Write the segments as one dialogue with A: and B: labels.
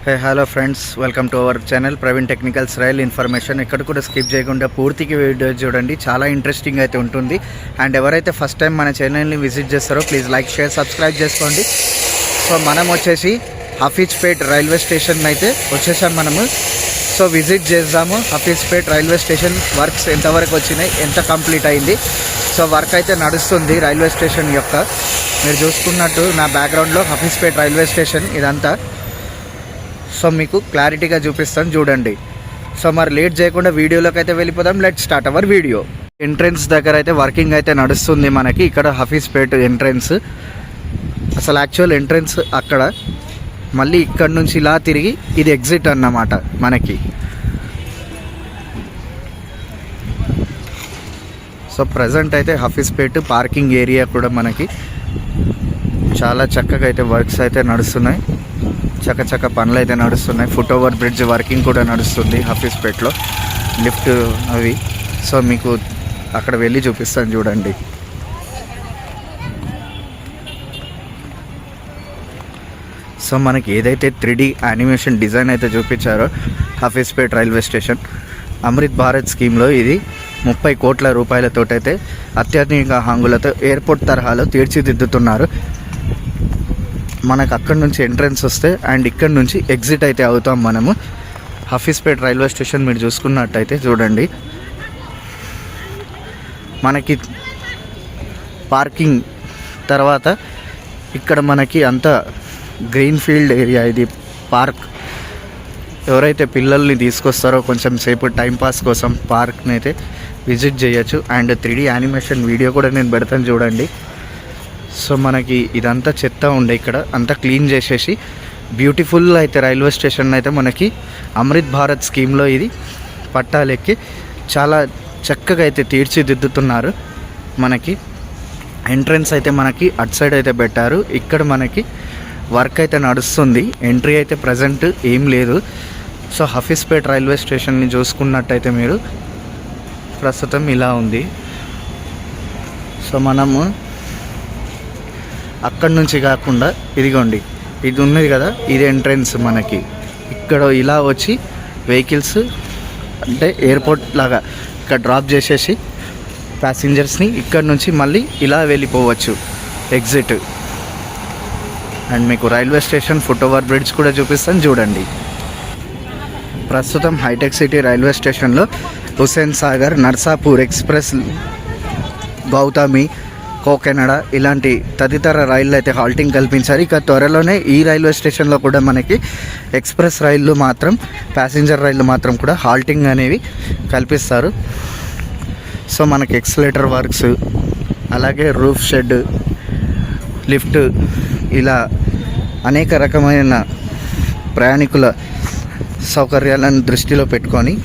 A: Hey hello friends, welcome to our channel Praveen technicals rail information. ఇక్కడ కూడా skip చేయకుండా పూర్తిగా వీడియో చూడండి, చాలా ఇంట్రెస్టింగ్ అయితే ఉంటుంది. అండ్ ఎవరైతే ఫస్ట్ టైం మన ఛానల్ని విజిట్ చేస్తారో ప్లీజ్ లైక్, షేర్, సబ్స్క్రైబ్ చేసుకోండి. సో మనం వచ్చేసి హఫీజ్పేట్ రైల్వే స్టేషన్ అయితే వచ్చేసాం మనము. సో విజిట్ చేద్దాము హఫీజ్పేట్ రైల్వే స్టేషన్ వర్క్స్ ఎంతవరకు వచ్చినాయి, ఎంత కంప్లీట్ అయింది. సో వర్క్ అయితే నడుస్తుంది రైల్వే స్టేషన్ యొక్క. మీరు చూసుకున్నట్టు నా బ్యాక్గ్రౌండ్లో హఫీజ్పేట్ రైల్వే స్టేషన్ ఇదంతా. సో మీకు క్లారిటీగా చూపిస్తాను చూడండి. సో మరి లేట్ చేయకుండా వీడియోలోకి అయితే వెళ్ళిపోదాం. Let start our video. Entrance దగ్గర అయితే వర్కింగ్ అయితే నడుస్తుంది మనకి. ఇక్కడ హఫీజ్పేట్ ఎంట్రన్స్, అసలు యాక్చువల్ ఎంట్రన్స్ అక్కడ, మళ్ళీ ఇక్కడ నుంచి ఇలా తిరిగి ఇది ఎగ్జిట్ అన్నమాట మనకి. సో ప్రజెంట్ అయితే హఫీజ్పేట్ పార్కింగ్ ఏరియా కూడా మనకి చాలా చక్కగా అయితే వర్క్స్ అయితే నడుస్తున్నాయి. చక్క పనులు అయితే నడుస్తున్నాయి. ఫుట్ ఓవర్ బ్రిడ్జ్ వర్కింగ్ కూడా నడుస్తుంది హఫీజ్పేట్లో, లిఫ్ట్ అవి. సో మీకు అక్కడ వెళ్ళి చూపిస్తాను చూడండి. సో మనకి ఏదైతే 3D యానిమేషన్ డిజైన్ అయితే చూపించారో హఫీజ్పేట్ రైల్వే స్టేషన్ అమృత్ భారత్ స్కీమ్లో ఇది 30 కోట్ల రూపాయలతోటైతే అత్యాధునిక హంగులతో ఎయిర్పోర్ట్ తరహాలో తీర్చిదిద్దుతున్నారు. మనకు అక్కడి నుంచి ఎంట్రన్స్ వస్తే అండ్ ఇక్కడ నుంచి ఎగ్జిట్ అయితే అవుతాం మనము. హఫీజ్పేట్ రైల్వే స్టేషన్ మీరు చూసుకున్నట్టయితే చూడండి, మనకి పార్కింగ్ తర్వాత ఇక్కడ మనకి అంతా గ్రీన్ ఫీల్డ్ ఏరియా. ఇది పార్క్. ఎవరైతే పిల్లల్ని తీసుకొస్తారో కొంచెం సేపు టైంపాస్ కోసం పార్క్ని అయితే విజిట్ చేయొచ్చు. అండ్ 3D యానిమేషన్ వీడియో కూడా నేను పెడతాను చూడండి. సో మనకి ఇదంతా చెత్త ఉండే, ఇక్కడ అంతా క్లీన్ చేసేసి బ్యూటిఫుల్ అయితే రైల్వే స్టేషన్ అయితే మనకి అమృత్ భారత్ స్కీమ్లో ఇది పట్టాలెక్కి చాలా చక్కగా అయితే తీర్చిదిద్దుతున్నారు. మనకి ఎంట్రన్స్ అయితే మనకి అటు సైడ్ అయితే పెట్టారు. ఇక్కడ మనకి వర్క్ అయితే నడుస్తుంది. ఎంట్రీ అయితే ప్రజెంట్ ఏం లేదు. సో హఫీజ్పేట్ రైల్వే స్టేషన్ని చూసుకున్నట్టయితే మీరు ప్రస్తుతం ఇలా ఉంది. సో మనము అక్కడి నుంచి కాకుండా ఇదిగోండి, ఇది ఉన్నది కదా, ఇది ఎంట్రన్స్ మనకి. ఇక్కడ ఇలా వచ్చి వెహికల్స్ అంటే ఎయిర్పోర్ట్ లాగా ఇక్కడ డ్రాప్ చేసేసి ప్యాసింజర్స్ని ఇక్కడ నుంచి మళ్ళీ ఇలా వెళ్ళిపోవచ్చు ఎగ్జిట్. అండ్ మీకు railway station foot over bridge కూడా చూపిస్తాను చూడండి. ప్రస్తుతం హైటెక్ సిటీ రైల్వే స్టేషన్లో హుస్సేన్ సాగర్, నర్సాపూర్ ఎక్స్ప్రెస్, గౌతమి, కోకెనడ ఇలాంటి తదితర రైళ్ళు అయితే హాల్టింగ్ కల్పించారు. ఇక త్వరలోనే ఈ రైల్వే స్టేషన్లో కూడా మనకి ఎక్స్ప్రెస్ రైళ్ళు మాత్రం, ప్యాసింజర్ రైళ్ళు మాత్రం కూడా హాల్టింగ్ అనేవి కల్పిస్తారు. సో మనకి ఎక్స్లేటర్ వర్క్స్, అలాగే రూఫ్ షెడ్, లిఫ్ట్, ఇలా అనేక రకమైన ప్రయాణికుల సౌకర్యాలను దృష్టిలో పెట్టుకొని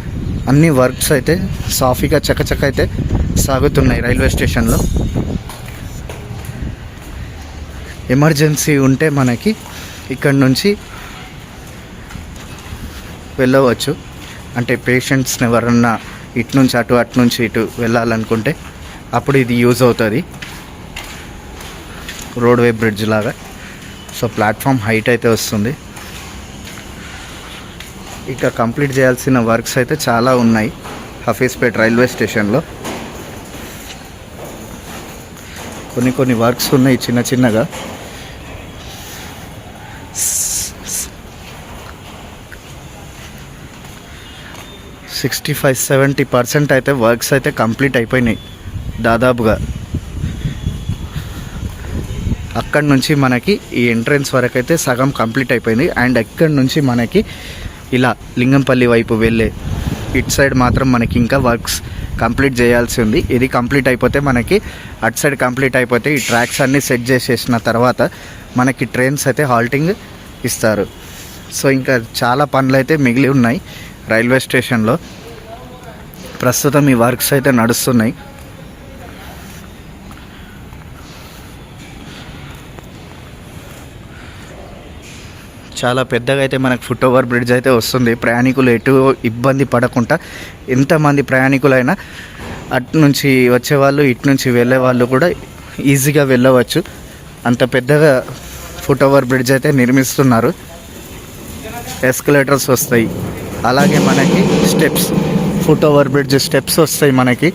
A: అన్ని వర్క్స్ అయితే సాఫీగా చకచక అయితే సాగుతున్నాయి రైల్వే స్టేషన్లో. ఎమర్జెన్సీ ఉంటే మనకి ఇక్కడ నుంచి వెళ్ళవచ్చు. అంటే పేషెంట్స్ని ఎవరన్నా ఇటు నుంచి అటు, అటు నుంచి ఇటు వెళ్ళాలనుకుంటే అప్పుడు ఇది యూజ్ అవుతుంది, రోడ్వే బ్రిడ్జ్ లాగా. సో ప్లాట్ఫామ్ హైట్ అయితే వస్తుంది. ఇక కంప్లీట్ చేయాల్సిన వర్క్స్ అయితే చాలా ఉన్నాయి హఫీజ్పేట్ రైల్వే స్టేషన్లో. కొన్ని వర్క్స్ ఉన్నాయి చిన్న చిన్నగా. 65-70% అయితే వర్క్స్ అయితే కంప్లీట్ అయిపోయినాయి దాదాపుగా. అక్కడి నుంచి మనకి ఈ ఎంట్రన్స్ వరకు అయితే సగం కంప్లీట్ అయిపోయింది. అండ్ అక్కడి నుంచి మనకి ఇలా లింగంపల్లి వైపు వెళ్ళే ఇటు సైడ్ మాత్రం మనకి ఇంకా వర్క్స్ కంప్లీట్ చేయాల్సి ఉంది. ఇది కంప్లీట్ అయిపోతే మనకి అటు సైడ్ కంప్లీట్ అయిపోతే ఈ ట్రాక్స్ అన్నీ సెట్ చేసేసిన తర్వాత మనకి ట్రైన్స్ అయితే హాల్టింగ్ ఇస్తారు. సో ఇంకా చాలా పనులు అయితే మిగిలి ఉన్నాయి రైల్వే స్టేషన్లో. ప్రస్తుతం ఈ వర్క్స్ అయితే నడుస్తున్నాయి. చాలా పెద్దగా అయితే మనకు ఫుట్ ఓవర్ బ్రిడ్జ్ అయితే వస్తుంది. ప్రయాణికులు ఎటు ఇబ్బంది పడకుండా, ఎంతమంది ప్రయాణికులైనా అటు నుంచి వచ్చేవాళ్ళు, ఇటు నుంచి వెళ్ళే వాళ్ళు కూడా ఈజీగా వెళ్ళవచ్చు. అంత పెద్దగా ఫుట్ ఓవర్ బ్రిడ్జ్ అయితే నిర్మిస్తున్నారు. ఎస్కలేటర్స్ వస్తాయి. అలాగే మనకి steps, foot over bridge steps వస్తాయి, మనకి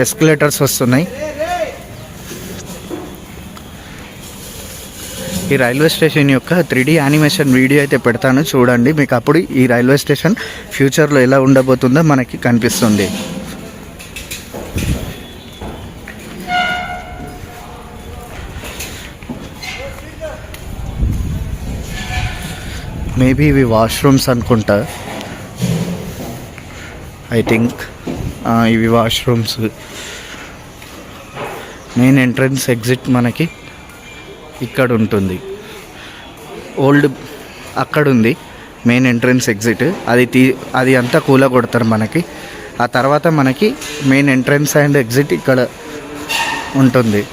A: ఎస్కలేటర్స్ వస్తున్నాయి. ఈ రైల్వే స్టేషన్ యొక్క 3D యానిమేషన్ వీడియో అయితే పెడతాను, చూడండి. మీకు అప్పుడు ఈ రైల్వే స్టేషన్ ఫ్యూచర్లో ఎలా ఉండబోతుందో మనకి కనిపిస్తుంది. మేబీ ఇవి వాష్రూమ్స్ అనుకుంటా, ఐ థింక్. ఇవి వాష్రూమ్స్. మెయిన్ ఎంట్రన్స్ ఎగ్జిట్ మనకి ఇక్కడ ఉంటుంది. ఓల్డ్ అక్కడ ఉంది మెయిన్ ఎంట్రన్స్ ఎగ్జిట్. అది అంతా కూలగొడతారు మనకి. ఆ తర్వాత మనకి మెయిన్ ఎంట్రన్స్ అండ్ ఎగ్జిట్ ఇక్కడ ఉంటుంది.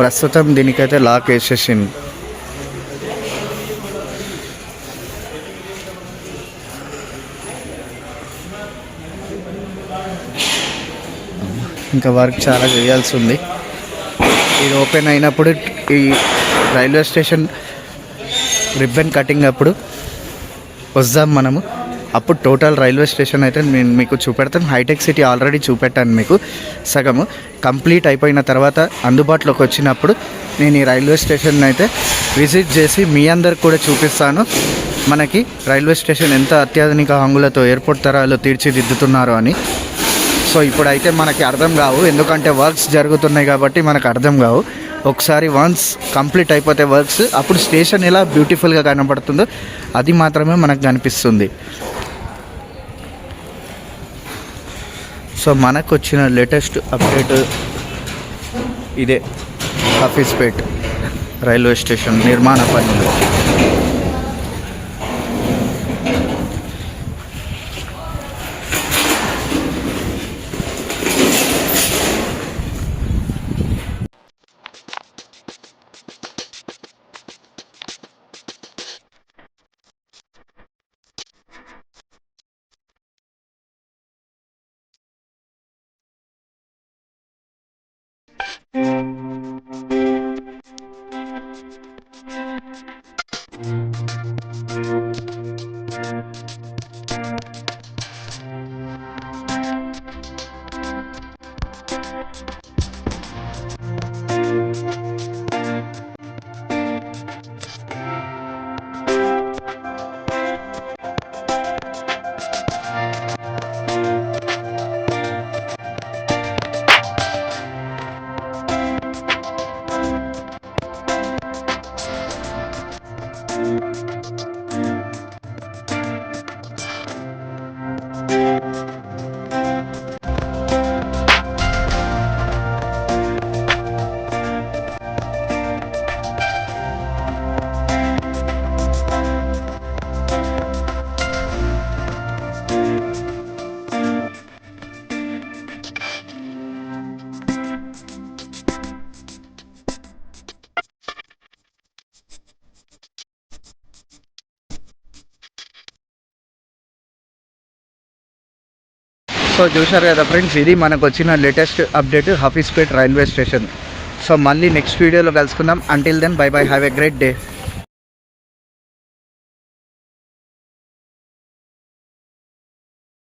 A: ప్రస్తుతం దీనికైతే లాక్ వేసేసింది. ఇంకా వర్క్ చాలా చేయాల్సి ఉంది. ఇది ఓపెన్ అయినప్పుడు, ఈ రైల్వే స్టేషన్ రిబ్బన్ కటింగ్ అప్పుడు వద్దాం మనము. అప్పుడు టోటల్ రైల్వే స్టేషన్ అయితే నేను మీకు చూపెడతాను. హైటెక్ సిటీ ఆల్రెడీ చూపెట్టాను మీకు సగము. కంప్లీట్ అయిపోయిన తర్వాత అందుబాటులోకి వచ్చినప్పుడు నేను ఈ రైల్వే స్టేషన్ అయితే విజిట్ చేసి మీ అందరికి కూడా చూపిస్తాను. మనకి రైల్వే స్టేషన్ ఎంత అత్యాధునిక హంగులతో ఎయిర్పోర్ట్ తరాలు తీర్చిదిద్దుతున్నారు అని. సో ఇప్పుడైతే మనకి అర్థం కావు, ఎందుకంటే వర్క్స్ జరుగుతున్నాయి కాబట్టి మనకు అర్థం కావు. ఒకసారి వన్స్ కంప్లీట్ అయిపోతే వర్క్స్, అప్పుడు స్టేషన్ ఎలా బ్యూటిఫుల్గా కనబడుతుందో అది మాత్రమే మనకు కనిపిస్తుంది. సో మనకు వచ్చిన లేటెస్ట్ అప్డేట్ ఇదే, హఫీజ్పేట్ రైల్వే స్టేషన్ నిర్మాణ పనులు. సో చూశారు కదా ఫ్రెండ్స్, ఇది మనకు వచ్చిన latest update Hafeezpet railway station. So మళ్ళీ నెక్స్ట్ వీడియోలో కలుసుకుందాం. Until then bye bye, have a great day.